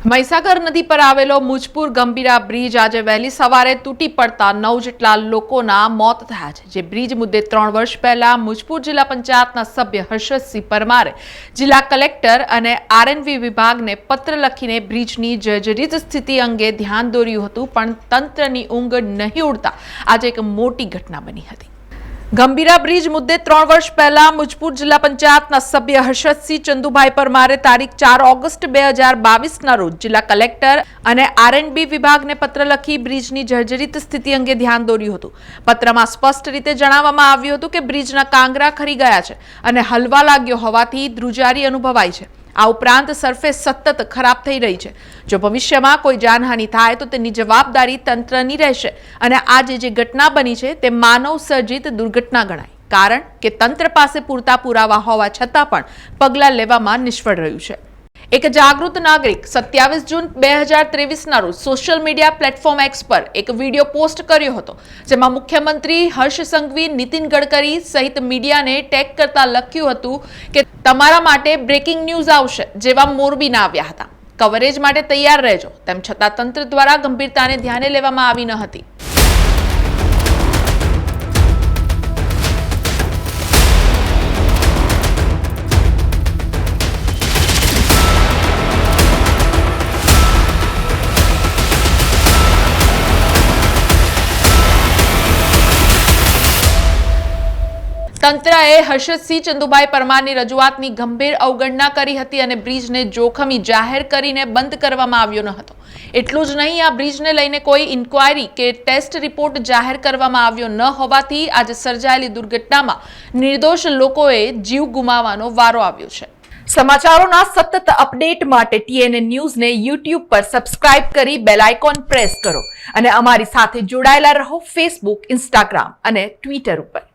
મહીસાગર નદી પર આવેલો મુજપુર ગંભીરા બ્રિજ આજે વહેલી સવારે તૂટી પડતા 9 જેટલા લોકોના મોત થયા છે। જે બ્રિજ મુદ્દે 3 વર્ષ પહેલા મુજપુર જિલ્લા પંચાયતના સભ્ય હર્ષદસિંહ પરમારે જિલ્લા કલેક્ટર અને આરએનબી વિભાગને પત્ર લખીને બ્રિજની જર્જરિત સ્થિતિ અંગે ધ્યાન દોર્યું હતું, પણ તંત્રની ઊંઘ નહીં ઉડતા આજે એક મોટી ઘટના બની હતી। ગંભીરા બ્રિજ મુદ્દે 3 વર્ષ પહેલા મુજપુર જિલ્લા પંચાયતના સભ્ય હર્ષદસિંહ ચંદુભાઈ પરમારે તારીખ 4 ઓગસ્ટ 2022ના રોજ જિલ્લા કલેક્ટર અને આરએનબી વિભાગને પત્ર લખી બ્રિજની જર્જરિત સ્થિતિ અંગે ધ્યાન દોર્યું હતું। પત્રમાં સ્પષ્ટ રીતે જણાવવામાં આવ્યું હતું કે બ્રિજના કાંગરા ખરી ગયા છે અને હલવા લાગ્યો હોવાથી ધ્રુજારી અનુભવાય છે। આ ઉપરાંત સરફેસ સતત ખરાબ થઈ રહી છે। જો ભવિષ્યમાં કોઈ જાનહાનિ થાય તો તેની જવાબદારી તંત્રની રહેશે અને આજે જે ઘટના બની છે તે માનવ સર્જિત દુર્ઘટના ગણાય, કારણ કે તંત્ર પાસે પૂરતા પુરાવા હોવા છતાં પણ પગલાં લેવામાં નિષ્ફળ રહ્યું છે। એક જાગૃત નાગરિક 27 જૂન 2023ના રોજ સોશિયલ મીડિયા પ્લેટફોર્મ એક્સ પર એક વિડીયો પોસ્ટ કર્યો હતો, જેમાં મુખ્યમંત્રી હર્ષ સંઘવી, નીતિન ગડકરી સહિત મીડિયાને ટેગ કરતા લખ્યું હતું કે તમારા માટે બ્રેકિંગ ન્યૂઝ આવશે, જેવા મોરબીના આવ્યા હતા। કવરેજ માટે તૈયાર રહેજો, તેમ છતાં તંત્ર દ્વારા ગંભીરતાને ધ્યાને લેવામાં આવી ન હતી। તંત્રએ હર્ષદસિંહ ચંદુભાઈ પરમારની રજૂઆતની ગંભીર અવગણના કરી હતી અને બ્રિજને જોખમી જાહેર કરીને બંધ કરવામાં આવ્યો ન હતો। એટલું જ નહીં, આ બ્રિજને લઈને કોઈ ઇન્ક્વાયરી કે ટેસ્ટ રિપોર્ટ જાહેર કરવામાં આવ્યો ન હોવાથી આજે સર્જાયેલી દુર્ઘટનામાં નિર્દોષ લોકોએ જીવ ગુમાવવાનો વારો આવ્યો છે। સમાચારોના સતત અપડેટ માટે TNA ન્યૂઝને YouTube પર સબસ્ક્રાઇબ કરી બેલ આઇકોન પ્રેસ કરો અને અમારી સાથે જોડાયેલા રહો ફેસબુક, ઇન્સ્ટાગ્રામ અને ટ્વિટર ઉપર।